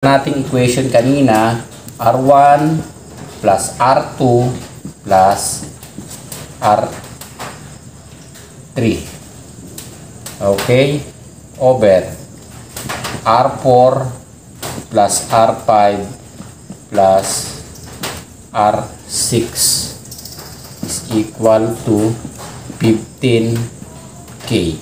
nating equation kanina, R1 plus R2 plus R3. Okay? Over R4 plus R5 plus R6 is equal to 15K.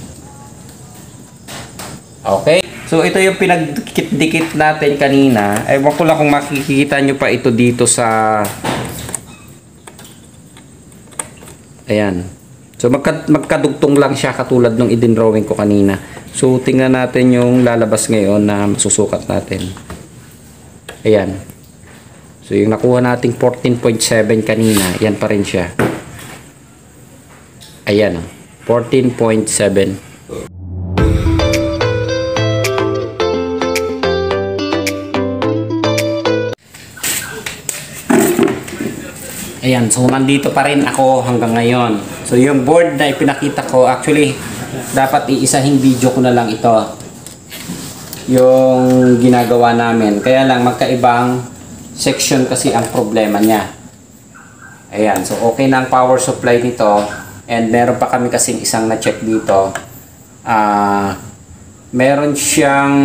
Okay? So, ito yung pinagdikit-dikit natin kanina. Ewan ko lang kung makikita nyo pa ito dito sa... Ayan. So, magkadugtong lang siya katulad nung idinrawing ko kanina. So, tingnan natin yung lalabas ngayon na masusukat natin. Ayan. So, yung nakuha nating 14.7 kanina, yan pa rin siya. Ayan. 14.7. Ayan, so nandito pa rin ako hanggang ngayon. So yung board na ipinakita ko, actually, dapat iisahing video ko na lang ito. Yung ginagawa namin. Kaya lang, magkaibang section kasi ang problema niya. Ayan, so okay na ang power supply nito. And meron pa kami kasing isang na-check dito. Meron siyang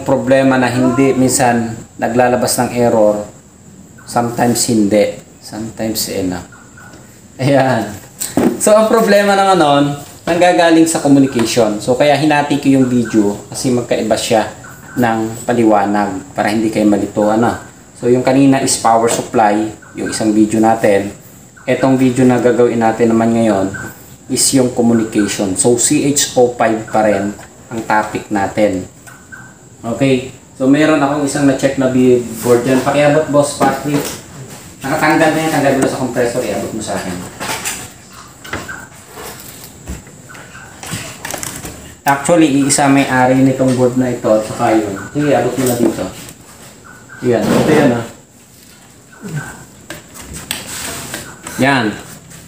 problema na hindi, minsan naglalabas ng error. Sometimes hindi. Sometimes ayan. So ang problema naman nun, nanggagaling sa communication. So kaya hinati ko yung video kasi magkaiba siya ng paliwanag para hindi kayo malito. So yung kanina is power supply, yung isang video natin. Etong video na gagawin natin naman ngayon is yung communication. So CHO5 pa rin ang topic natin. Okay. So meron akong isang na-check na board dyan. Pakiabot, Boss Patrick. Nakatanggal na yan, tanggal mo sa compressor, iabot mo sa akin. Actually, iisa may-ari nitong board na ito at saka yun. Sige, iabot mo na dito. Yan, ito yan Yan.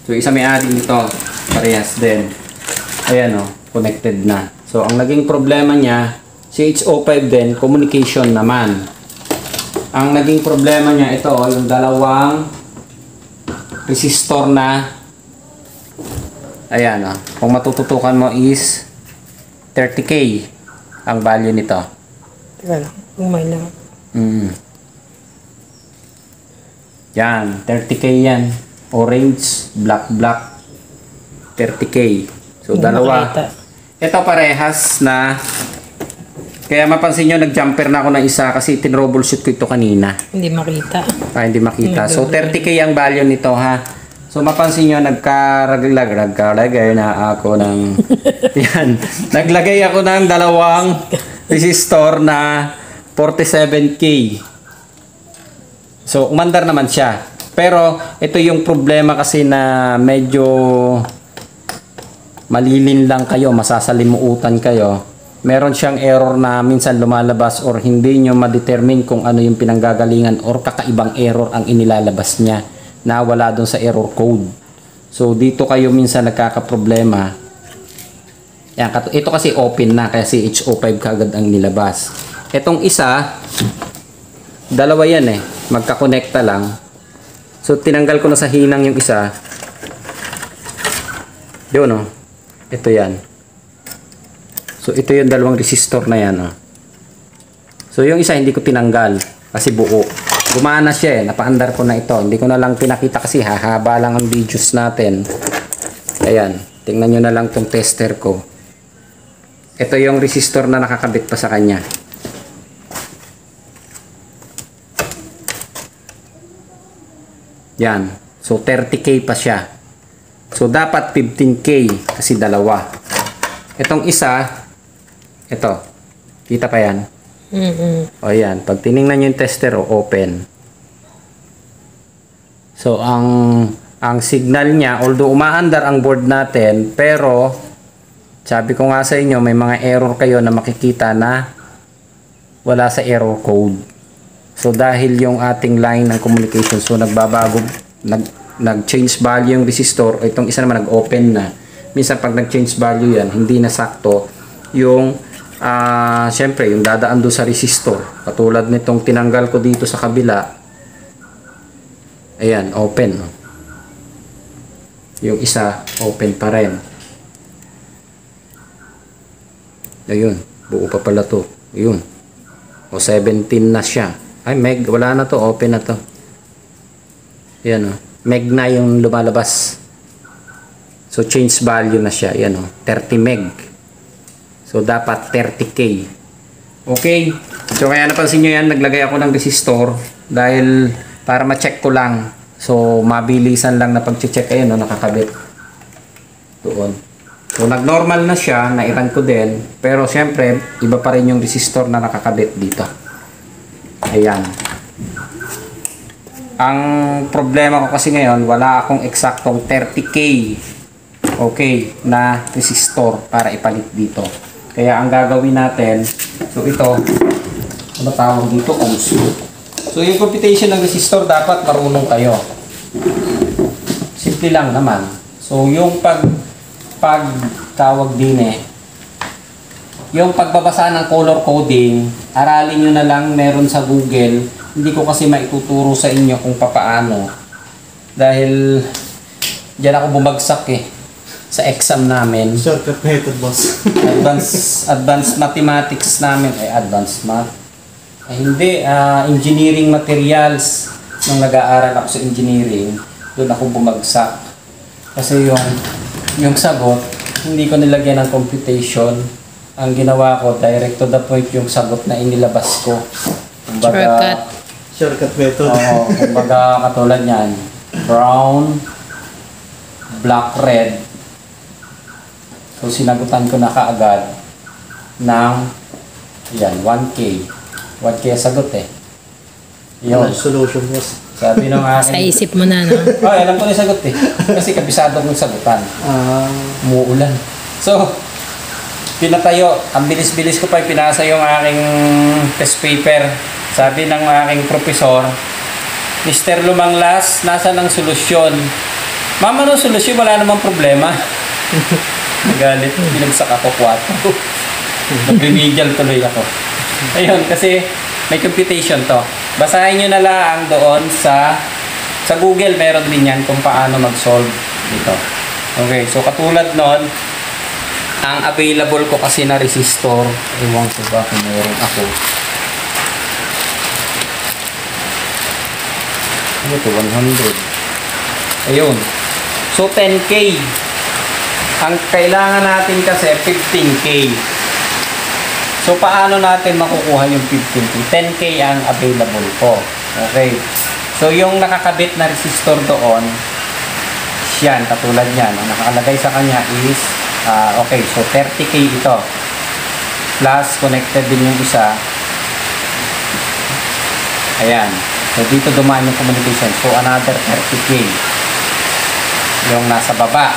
So, isa may-ari nito. Parehas din. Ayan connected na. So, ang naging problema niya, CHO5 din, communication naman. Ang naging problema niya, ito, yung dalawang resistor na, ayan, kung matututukan mo is 30K ang value nito. Teka lang, umay lang. Yan, 30K yan. Orange, black, 30K. So, dalawa. Ito parehas na. Kaya mapansin nyo, nag-jumper na ako ng isa kasi tin-troubleshoot ko ito kanina. Hindi makita. Hindi makita. So, 30K ang value nito, ha. So, mapansin nyo, nagkalagay na ako ng... Yan. Naglagay ako ng dalawang resistor na 47K. So, umandar naman siya. Pero, ito yung problema kasi na medyo malilin lang kayo, masasalimuutan kayo. Meron siyang error na minsan lumalabas or hindi nyo ma-determine kung ano yung pinanggagalingan or kakaibang error ang inilalabas niya na wala dun sa error code. So, dito kayo minsan nagkakaproblema. Yan, ito kasi open na kaya CHO5 kagad ang nilabas. Itong isa, dalawa yan magkakonekta lang. So, tinanggal ko na sa hinang yung isa. Yun ito yan. So, ito yung dalawang resistor na yan. So, yung isa hindi ko tinanggal kasi buo. Gumana siya Napaandar ko na ito. Hindi ko na lang pinakita kasi hahaba lang ang videos natin. Ayan. Tingnan nyo na lang tong tester ko. Ito yung resistor na nakakabit pa sa kanya. Yan. So, 30K pa siya. So, dapat 15K kasi dalawa. Itong isa, ito. Kita pa yan? O yan. Pag tinignan nyo yung tester, open. So, ang signal niya, although umaandar ang board natin, pero, sabi ko nga sa inyo, may mga error kayo na makikita na wala sa error code. So, dahil yung ating line ng communication, so, nagbabago, nag-change value yung resistor, itong isa naman nag-open na. Minsan, pag nag-change value yan, hindi na sakto yung Siyempre, yung dadaan doon sa resistor. Katulad nitong tinanggal ko dito sa kabila. Ayan, open. Oh. Yung isa, open pa rin. Ayun, buo pa pala to. Ayun. O 17 na siya. Ay, meg, wala na to, open na to. Ayan o. Meg na yung lumalabas. So, change value na siya. Ayan o, 30 meg. So, dapat 30K. Okay. So, kaya napansin nyo yan, naglagay ako ng resistor. Dahil, para ma-check ko lang. So, mabilisan lang na pag-check. Ayan o, nakakabit. Doon. So, nag-normal na siya, nairan ko din. Pero, syempre, iba pa rin yung resistor na nakakabit dito. Ayan. Ang problema ko kasi ngayon, wala akong eksaktong 30K. Okay, na resistor para ipalit dito. Kaya, ang gagawin natin, so ito, ano tawag dito? Ohms. So, yung computation ng resistor, dapat marunong kayo. Simple lang naman. So, yung tawag din yung pagbabasa ng color coding, aralin nyo na lang, meron sa Google. Hindi ko kasi maituturo sa inyo kung papaano. Dahil, dyan ako bumagsak sa exam namin. Shortcut method, boss. Advanced mathematics namin. Advanced math. Hindi, engineering materials. Nung nag-aaral ako sa engineering, doon ako bumagsak. Kasi yung sagot, hindi ko nilagyan ng computation. Ang ginawa ko, direct to the point yung sagot na inilabas ko. Kumbaga, Shortcut method. Oo, kumbaga katulad yan. Brown, black, red. So, sinagutan ko na kaagad ng, yan, 1K. 1K ang sagot Yun. Solution, boss. Sabi ng akin. Sa isip mo na, no? Alam ko na yung sagot Kasi kabisado kong sagutan. Umuulan. So, pinatayo. Ang bilis-bilis ko pa pinasa yung aking test paper. Sabi ng aking profesor, Mr. Lumanglas, nasa ng solusyon? Mama, no solusyon? Wala namang problema. Nagalit. Binagsak ako 4. Nag-remedial tuloy ako. Ayun, kasi may computation to. Basahin nyo na lang doon sa Google, meron din yan kung paano mag-solve dito. Okay, so katulad nun, ang available ko kasi na resistor, ewan ko ba kung meron ako. Ano ito? 100. Ayun. So 10K. Ang kailangan natin kasi 15K. So, paano natin makukuha yung 15K? 10K ang available ko. Okay. So, yung nakakabit na resistor doon, yan, katulad yan. Ang nakalagay sa kanya is, okay, so 30K ito. Plus, connected din yung isa. Ayan. So, dito dumaan yung communication. So, another 30K. Yung nasa baba.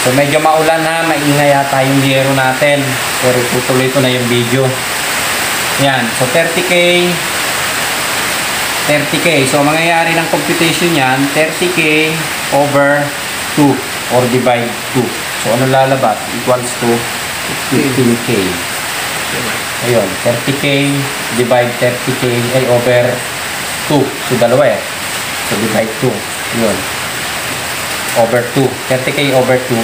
So, medyo maulan ha. Maingay yata yung yero natin. Pero tutuloy ko na yung video. Yan. So, 30K. 30K. So, mangyayari ng computation yan, 30K over 2 or divide 2. So, ano lalabas? Equals to 15K. Ayun. 30K divide 30K ay over 2. So, dalawa So, divide 2. Yun. Over 2. 30K over 2.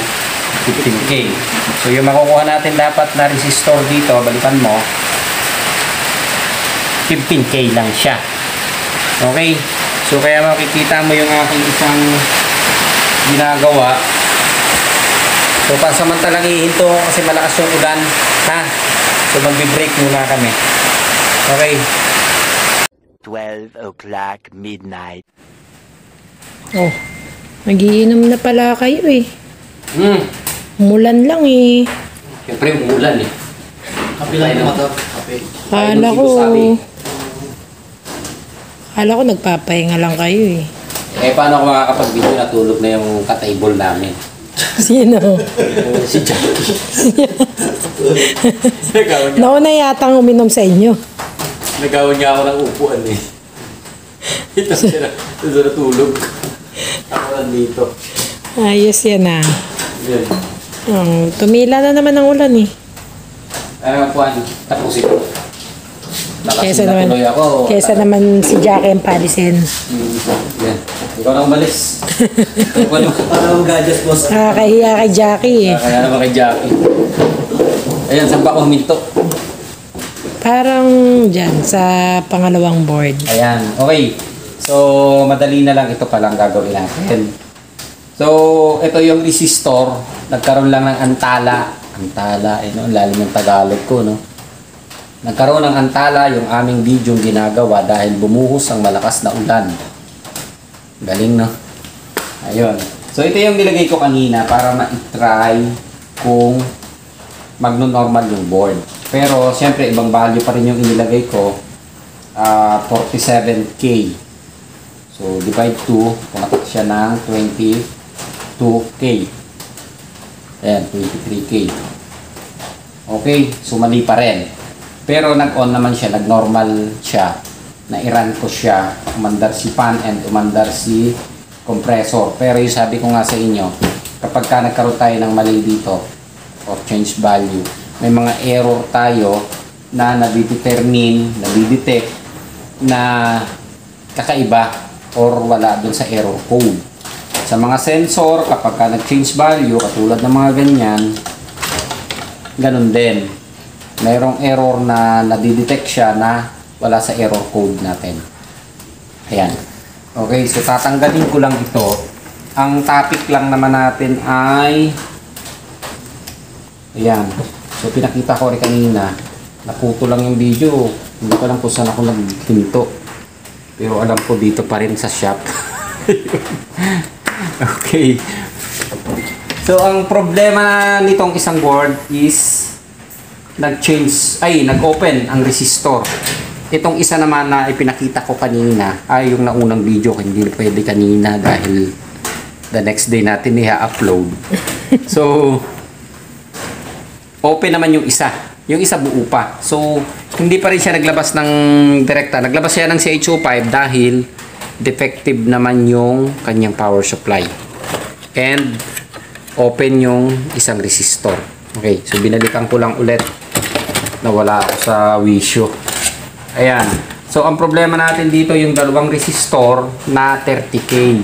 15K. So, yung makukuha natin dapat na resistor dito, balikan mo, 15K lang siya. Okay? So, kaya makikita mo yung aking isang ginagawa. So, pansamantalang ihinto kasi malakas yung ulan. Ha? So, magbe-break muna kami. Okay? 12 o'clock midnight. Oh, magiinom na pala kayo Umulan lang Siyempre, umulan Kape lang yung mata. Kape. Kala ko nagpapahinga lang kayo paano ako makakapag-video? Natulog na yung ka-table namin. Sino? Si Jackie. Nauna yatang uminom sa inyo. Nagawan niya ako ng upuan Ito siya natulog. Ako lang dito. Ayos yan Yan. Tumila na naman ang ulan Ano po, tapusin ko. Kesa Nakasin na naman, tuloy ako. kesa naman si Jackie ang palisin. Yan. Ikaw na umalis. Ikaw na. Para mag-adjust, boss. Nakakahiya kay Jackie eh. Kaya naman kay Jackie. Ayan, saan ba ako huminto? Parang dyan, sa pangalawang board. Ayan, okay. So, madali na lang ito palang gagawin natin. So, ito yung resistor. Nagkaroon lang ng antala. Antala, no? Lalim yung Tagalog ko, no? Nagkaroon ng antala yung aming video ginagawa dahil bumuhos ang malakas na ulan. Galing, no? Ayun. So, ito yung nilagay ko kanina para ma-try kung magno-normal yung board. Pero, siyempre, ibang value pa rin yung inilagay ko. 47K. So, divide 2. Pumatak siya ng 22K. Ayan, 23K. Okay, so mali pa rin. Pero nag-on naman siya, nag-normal siya. Na-i-run ko siya. Umandar si fan and umandar si compressor. Pero yung sabi ko nga sa inyo, kapag ka nagkaroon tayo ng mali dito, or change value, may mga error tayo na nadidetect na kakaiba or wala dun sa error code. Sa mga sensor, kapag ka nag-change value, katulad ng mga ganyan, ganun din. Mayroong error na nadidetect siya na wala sa error code natin. Ayan. Okay, so tatanggalin ko lang ito. Ang topic lang naman natin ay ayan. So pinakita ko rin kanina, naputo lang yung video. Hindi ko alam kung saan ako naghinto. Pero alam ko dito pa rin sa shop. Okay. So ang problema nitong isang board is nag-open ang resistor. Itong isa naman na ipinakita ko kanina ay yung naunang video, hindi pwede kanina dahil the next day natin i-upload. So open naman yung isa. Yung isa buo pa. So hindi pa rin siya naglabas ng direkta. Naglabas siya ng CH05 dahil defective naman yung kanyang power supply. And open yung isang resistor. Okay, so binalikan ko lang ulit. Nawala ako sa wisyo. Ayan. So ang problema natin dito yung dalawang resistor na 30K.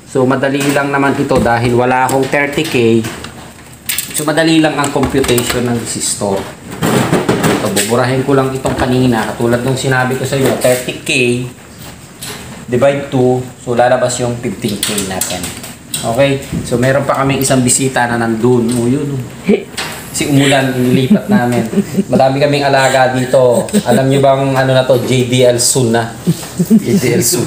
So madali lang naman ito dahil wala akong 30K. So madali lang ang computation ng resistor. Ito, buburahin ko lang itong kanina. Katulad nung sinabi ko sa inyo, 30K divide 2, so lalabas yung 15K natin. Okay? So meron pa kaming isang bisita na nandun. O yun. Kasi umulan, inilipat namin. Madami kaming alaga dito. Alam niyo bang ano na to? JDL soon na. JDL soon.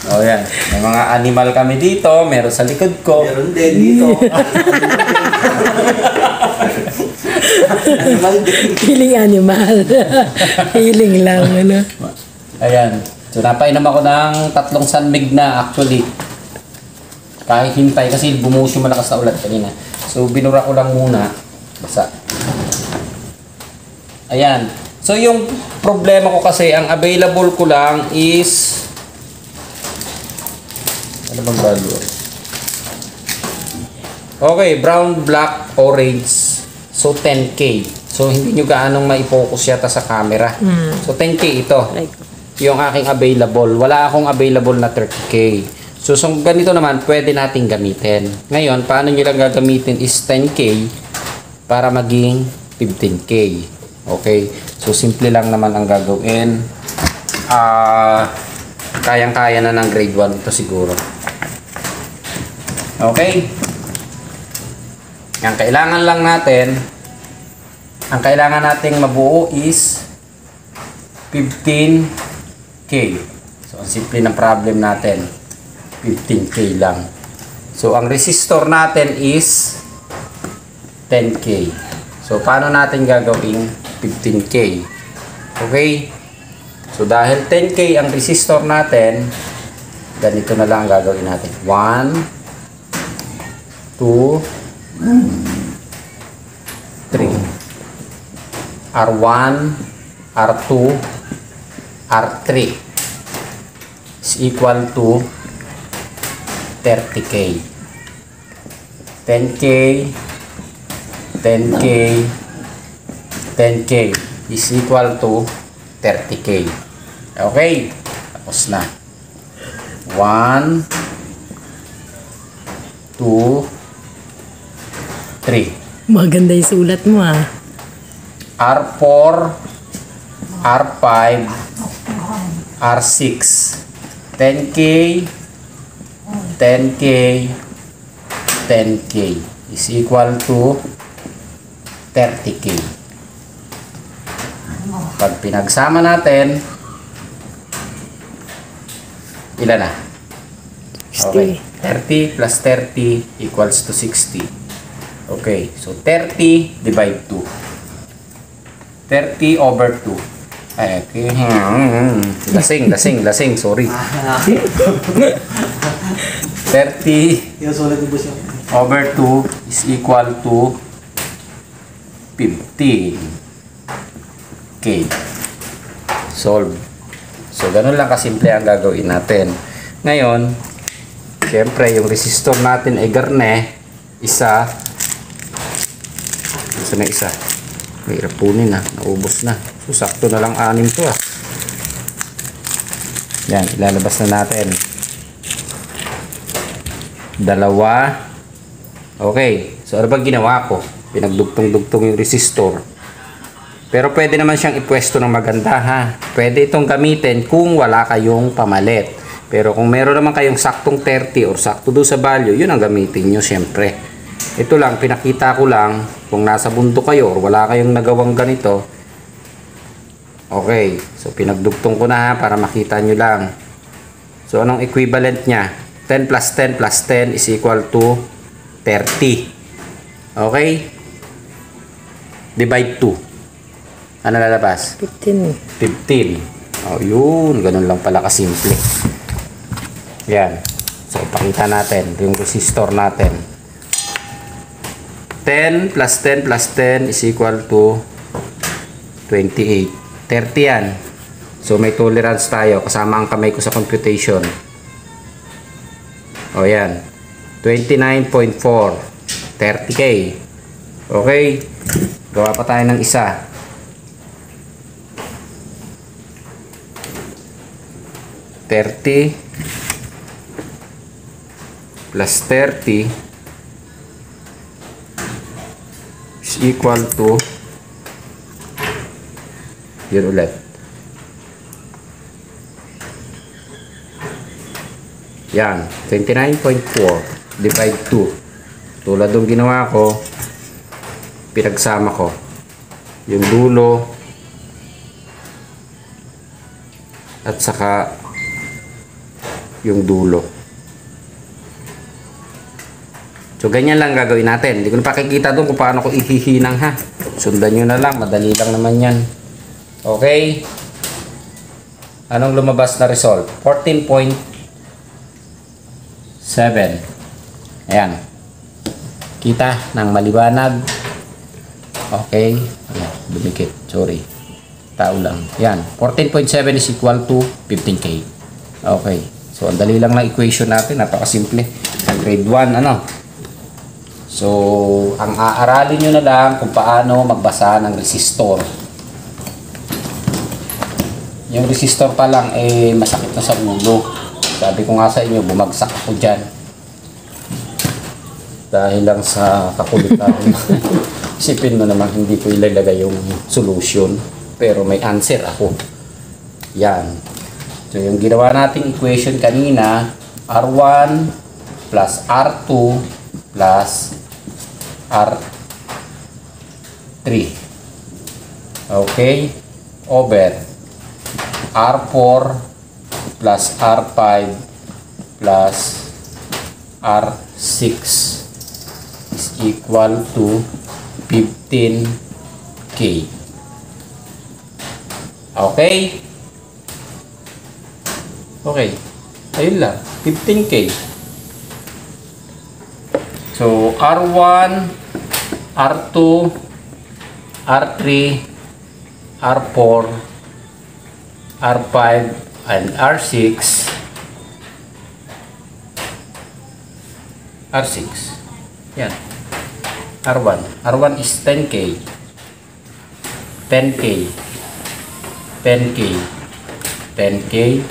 O yan. May mga animal kami dito. Meron sa likod ko. Meron din dito. Animal din. Healing animal. Healing lang, ano. Ayan. So napainom ako ng 3 sunmig na actually. Kahit hintay kasi bumuhos yung malakas na ulan kanina. So binura ko lang muna. Basa. Ayan. So yung problema ko kasi, ang available ko lang is ano bang value? Okay, brown, black, orange. So 10K. So hindi nyo gaanong mai-focus yata sa camera. So 10K ito. Yung aking available. Wala akong available na 30K. So ganito naman, pwede nating gamitin. Ngayon, paano nyo lang gagamitin is 10K para maging 15K. Okay? So simple lang naman ang gagawin. Kayang-kaya na ng grade 1 ito siguro. Okay? Ang kailangan lang natin, ang kailangan nating mabuo is 15K. So ang simple ng problem natin, 15K lang. So ang resistor natin is 10K. So paano natin gagawing 15K? Okay? So dahil 10K ang resistor natin, ganito na lang gagawin natin. 1, 2, 3. R1, R2, R3 is equal to 30K. 10K, 10K, 10K is equal to 30K. Okay, tapos na. 1, 2, 3. Maganda yung sulat mo ah. R4, R5, R6. 10K, 10K, 10K is equal to 30K. Pag pinagsama natin, ilan na? Okay. 30 plus 30 equals to 60. Okay. So, 30 divide 2. 30 over 2. Ay, okay. Lasing. Sorry. 30 Yung sulit ni boss yun. over 2 is equal to 15K. Solve. So, ganun lang kasimple ang gagawin natin. Ngayon, syempre, yung resistor natin ay garne. Isa. Isa na isa. May rapunin na. Naubos na. So, sakto na lang 6 to ah. Yan, ilalabas na natin. 2. Okay. So, ano bang ginawa ko? Pinagdugtong-dugtong yung resistor. Pero pwede naman siyang ipwesto ng maganda ha. Pwede itong gamitin kung wala kayong pamalit. Pero kung meron naman kayong saktong 30 or sakto doon sa value, yun ang gamitin nyo syempre. Ito lang, pinakita ko lang kung nasa bundok kayo or wala kayong nagawang ganito. Okay, so pinagdugtong ko na ha para makita nyo lang. So anong equivalent niya? 10 plus 10 plus 10 is equal to 30. Okay? Divide 2. Ano lalabas? 15. 15. Oh, yun. Ganun lang pala kasimple. Yan. So, pakita natin. Yung resistor natin. 10 plus 10 plus 10 is equal to 28. 30 yan. So, may tolerance tayo. Kasama ang kamay ko sa computation. O, yan. 29.4. 30K. Okay. Gawa pa tayo ng isa. 30 plus 30 is equal to yun ulit. Yan, 29.4 divide 2. Tulad ng ginawa ko, pinagsama ko yung dulo at saka yung dulo. So, ganyan lang gagawin natin. Hindi ko na pakikita doon kung paano ko ihihinang ha. Sundan nyo na lang. Madali lang naman yan. Okay. Anong lumabas na result? 14.7. Ayan. Kita ng maliwanag. Okay. Ayan, dumikit. Sorry. Tao lang. Ayan. 14.7 is equal to 15K. Okay. So, ang dali lang na equation natin. Napakasimple. Sa grade 1, ano? So, ang aaralin nyo na lang kung paano magbasa ng resistor. Yung resistor pa lang, eh, masakit na sa ulo. Sabi ko nga sa inyo, bumagsak ako dyan. Dahil lang sa kakulitan. Isipin mo naman, hindi ko ilalagay yung solution. Pero may answer ako. Yan. So, yung ginawa nating equation kanina, R1 plus R2 plus R3. Okay? Over R4 plus R5 plus R6 is equal to 15K. Okay? Okay. Ayun lang. 15K. So, R1, R2, R3, R4, R5, and R6. R6. Yan. R1. R1 is 10K. 10K, 10K, 10K,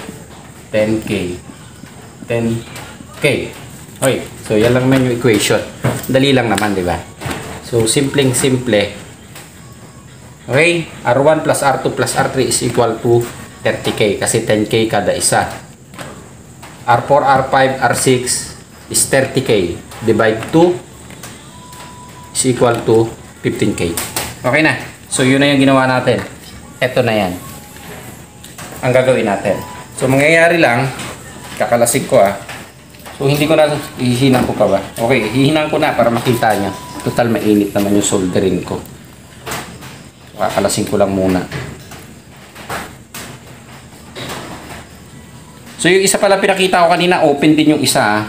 10K, 10K. Okay, so yan lang naman yung equation. Dali lang naman, di ba? So, simpleng-simple. Okay, R1 plus R2 plus R3 is equal to 30K kasi 10K kada isa. R4, R5, R6 is 30K. Divide 2 is equal to 15K. Okay na. So, yun na yung ginawa natin. Ito na yan. Ang gagawin natin. So, mangyayari lang, kakalasig ko So, hindi ko na, hihinang ko pa ba? Okay, hihinang ko na para makita nyo. Total, mainit naman yung soldering ko. Kakalasing ko lang muna. So, yung isa pala pinakita ko kanina, open din yung isa.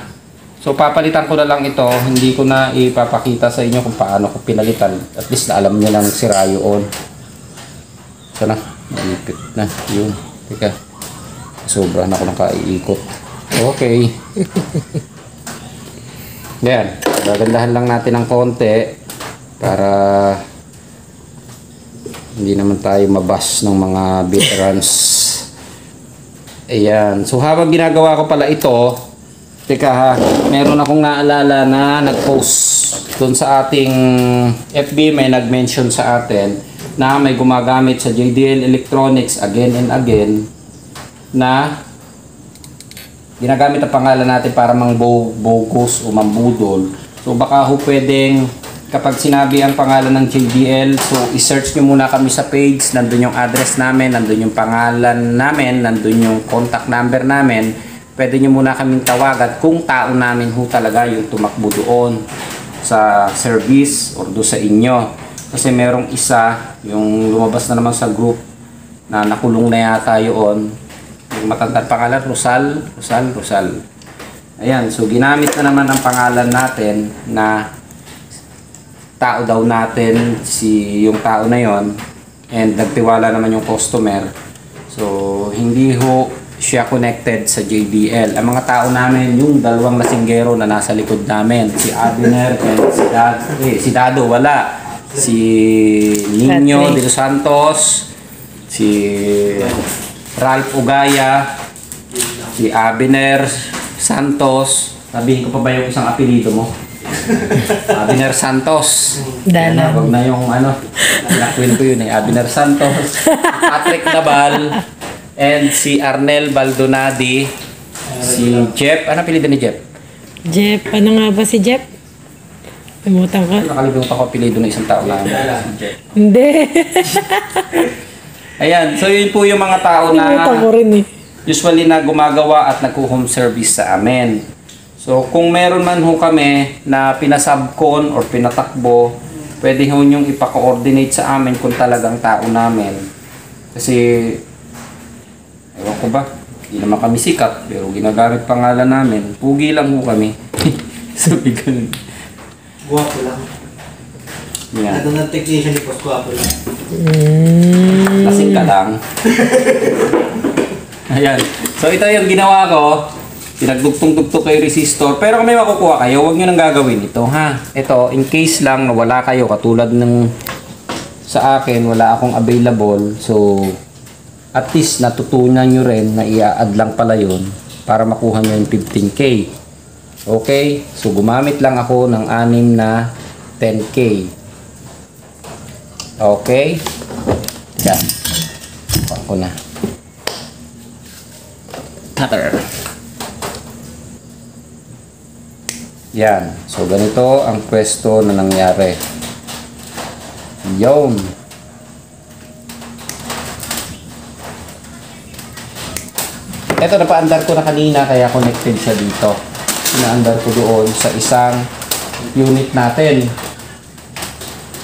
So, papalitan ko na lang ito. Hindi ko na ipapakita sa inyo kung paano ko pinalitan. At least na alam nyo lang sira yun. Sana, malipit na. Yun. Teka. Sobra na ako nakaiikot. Okay. Yan. Gagandahan lang natin ng konti para hindi naman tayo mabas ng mga veterans. Ayan. So, habang ginagawa ko pala ito, teka ha, meron akong naalala na nag-post doon sa ating FB, may nag-mention sa atin na may gumagamit sa JDL Electronics again and again na ginagamit ang pangalan natin para bogus o mambudol. So baka ho pwedeng kapag sinabi ang pangalan ng JDL, so i-search nyo muna kami sa page, nandun yung address namin, nandun yung pangalan namin, nandun yung contact number namin. Pwede nyo muna kaming tawagan kung tao namin ho talaga yung tumakbo doon sa service or doon sa inyo. Kasi merong isa, yung lumabas na naman sa group na nakulong na yata yun. Yung matandang pangalan, Rosal. Ayan, so ginamit na naman ang pangalan natin na tao daw natin, yung tao na yon, and nagtiwala naman yung customer. So, hindi ho siya connected sa JBL. Ang mga tao namin, yung dalawang lasinggero na nasa likod namin, si Abner and si Dado, wala. Si Nino de los Santos, si Ralph Ugaya, si Abner Santos. Sabihin ko pa ba yung isang apelido mo? Abner Santos. Dana. Wag na yung nakwin ko yun Abner Santos. Patrick Nabal. And si Arnel Baldonadi. Si Jeff. Ano apelido ni Jeff? Jeff, ano nga ba si Jeff? Pimutan ka? Nakalimutan ko apelido ng isang tao namin. Si Jeff. Hindi. Ayan. So yun po yung mga tao na Pimutan ko rin usually na gumagawa at nag-home service sa amin. So, kung meron man ho kami na pinasubcon or pinatakbo, pwede ho nyong ipa-coordinate sa amin kung talagang tao namin. Kasi, ewan ko ba, hindi naman kami sikat, pero ginagamit pangalan namin. Pugi lang ho kami. Sabi ganun. Guwapo lang. Yan. Ano ng technician ni Post Guwapo lang. Lasing ka lang. Ayan. So, ito yung ginawa ko. Pinagdugtong-dugtong kay resistor. Pero kung may makukuha kayo, huwag nyo nang gagawin ito, ha? Ito, in case lang na wala kayo, katulad ng sa akin, wala akong available. So, at least natutunan nyo rin na i-add lang pala yun para makuha nyo yung 15K. Okay? So, gumamit lang ako ng 6 na 10K. Okay? Yan. Ako na. Cutter. Yan. So, ganito ang pwesto na nangyari. Yun. Ito, napaandar ko na kanina kaya connected siya dito. Pinaandar ko doon sa isang unit natin.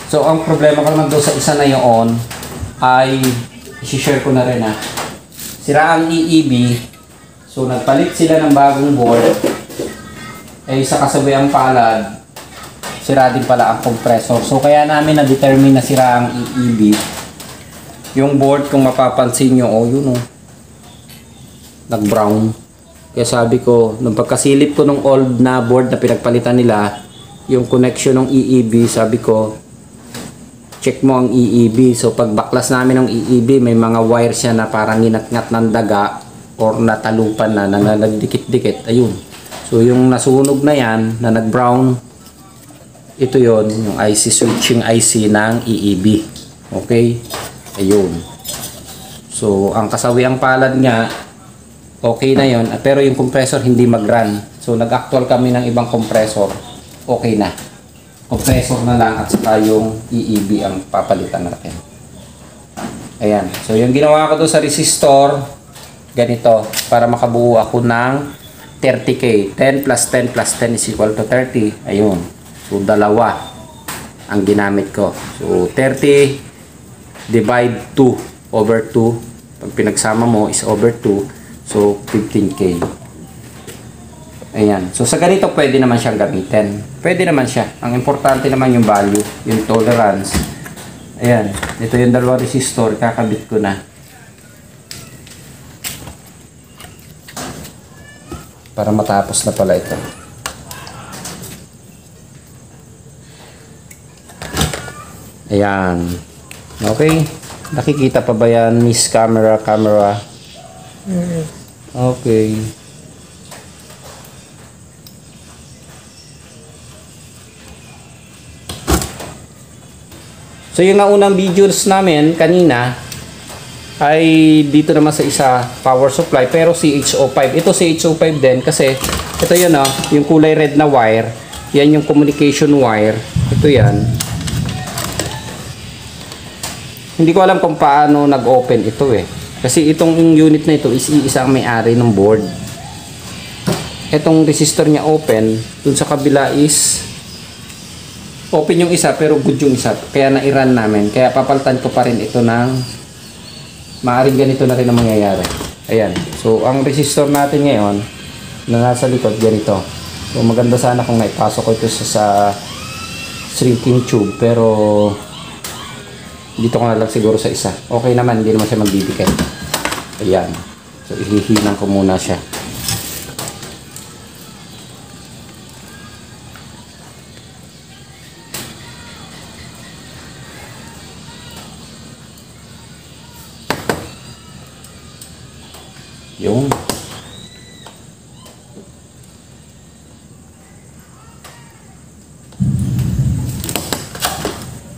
So, ang problema ko naman doon sa isa na yun ay i-share ko na rin sira ang EEB. So, nagpalit sila ng bagong board. Sa kasabayang palad, sira din pala ang compressor. So, kaya namin na-determine na sira ang EEB. Yung board, kung mapapansin nyo, yun nag-brown. Kaya sabi ko, nung pagkasilip ko ng old na board na pinagpalitan nila, yung connection ng EEB, sabi ko, check mo ang EEB. So pag baklas namin ng EEB, may mga wire siya na parang ginat-ngat ng daga or natalupan na nagdikit-dikit. Ayun. So yung nasunog na yan, na nag-brown, ito yon yung IC, switching IC ng EEB. Okay? Ayun. So ang kasawiang palad nga, okay na yon, pero yung compressor hindi mag-run. So nag-actual kami ng ibang compressor. Okay na. Compressor na lang at saka yung EEB ang papalitan natin. Ayan. So yung ginawa ko doon sa resistor, ganito, para makabuo ako ng 30K. 10 plus 10 plus 10 is equal to 30. Ayun. So dalawa ang ginamit ko. So 30 divide 2 over 2. Pag pinagsama mo is over 2. So 15K. Ayan. So sa ganito pwede naman siyang gamitin. Pwede naman siya. Ang importante naman yung value, yung tolerance. Ayan. Ito yung dalawang resistor. Kakabit ko na. Para matapos na pala ito. Ayan. Okay. Nakikita pa ba yan, Miss Camera? Okay. So yung naunang videos namin kanina ay dito naman sa isa power supply pero CH05. Ito CH05 din kasi ito yun yung kulay red na wire. Yan yung communication wire. Ito yan. Hindi ko alam kung paano nag-open ito Kasi itong unit na ito is isang may-ari ng board. Itong resistor niya open. Dun sa kabila is open yung isa pero good yung isa. Kaya na-i-run namin. Kaya papalitan ko pa rin ito ng maaaring ganito na rin ang mangyayari. Ayan. So ang resistor natin ngayon na nasa likod ganito. So maganda sana kung naipasok ko ito sa shrinking tube pero dito ko na lang siguro sa isa. Okay naman, hindi naman siya magdidikit. Ayan. So ihihinan ko muna siya. Yung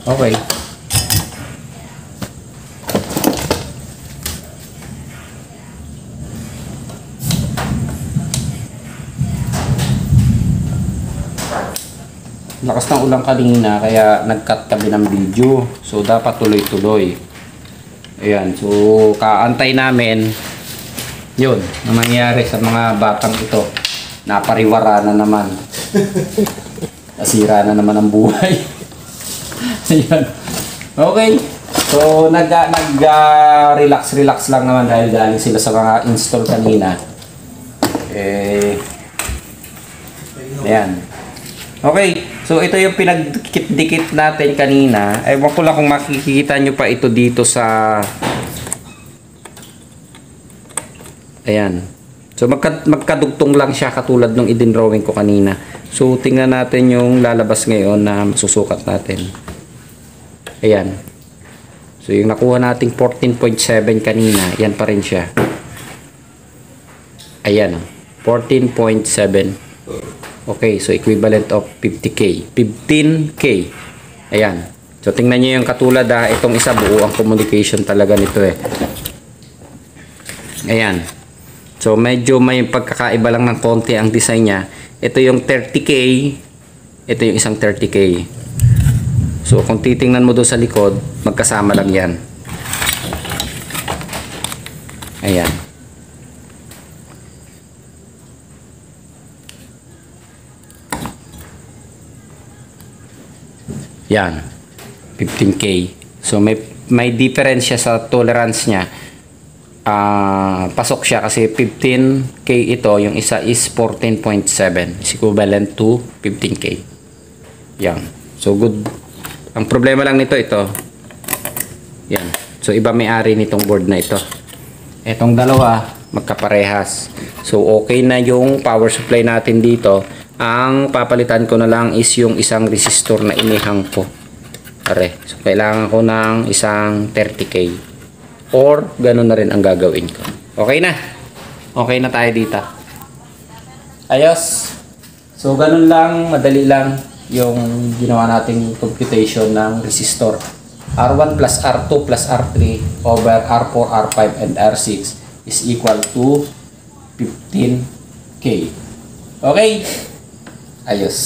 okay. Lakas ng ulan kanina kaya nag-cut kami ng video. So dapat tuloy-tuloy. Ayan. So kaantay namin yun, ang mangyayari sa mga batang ito. Napariwara na naman. Nasira na naman ang buhay. Ayan. Okay. So relax lang naman dahil galing sila sa mga install kanina. Ayan. Okay, so ito yung pinagdikit-dikit natin kanina. Ewan ko lang kung makikita nyo pa ito dito sa... Ayan. So magkadugtong lang siya katulad nung idinrawing ko kanina. So tingnan natin yung lalabas ngayon na masusukat natin. Ayan. So yung nakuha nating 14.7 kanina, yan pa rin siya. Ayan. 14.7. Okay, so equivalent of 50K. 15K. Ayan. So tingnan niyo yung katulad itong isa buo ang communication talaga nito Ayan. So medyo may pagkakaiba lang ng konti ang design niya. Ito yung 30K. Ito yung isang 30K. So kung titingnan mo doon sa likod, magkasama lang yan. Ayan. Yan. 15K. So may difference siya sa tolerance niya. Pasok siya kasi 15K ito, yung isa is 14.7. Is equivalent to 15K. Yan. So good. Ang problema lang nito ito. Yan. So iba may-ari nitong board na ito. Etong dalawa magkaparehas. So okay na yung power supply natin dito. Ang papalitan ko na lang is yung isang resistor na inihang ko. Are. So, kailangan ko ng isang 30k. Or, ganun na rin ang gagawin ko. Okay na. Okay na tayo dito. Ayos. So, ganun lang, madali lang yung ginawa nating computation ng resistor. R1 plus R2 plus R3 over R4, R5, and R6 is equal to 15k. Okay? Ayos.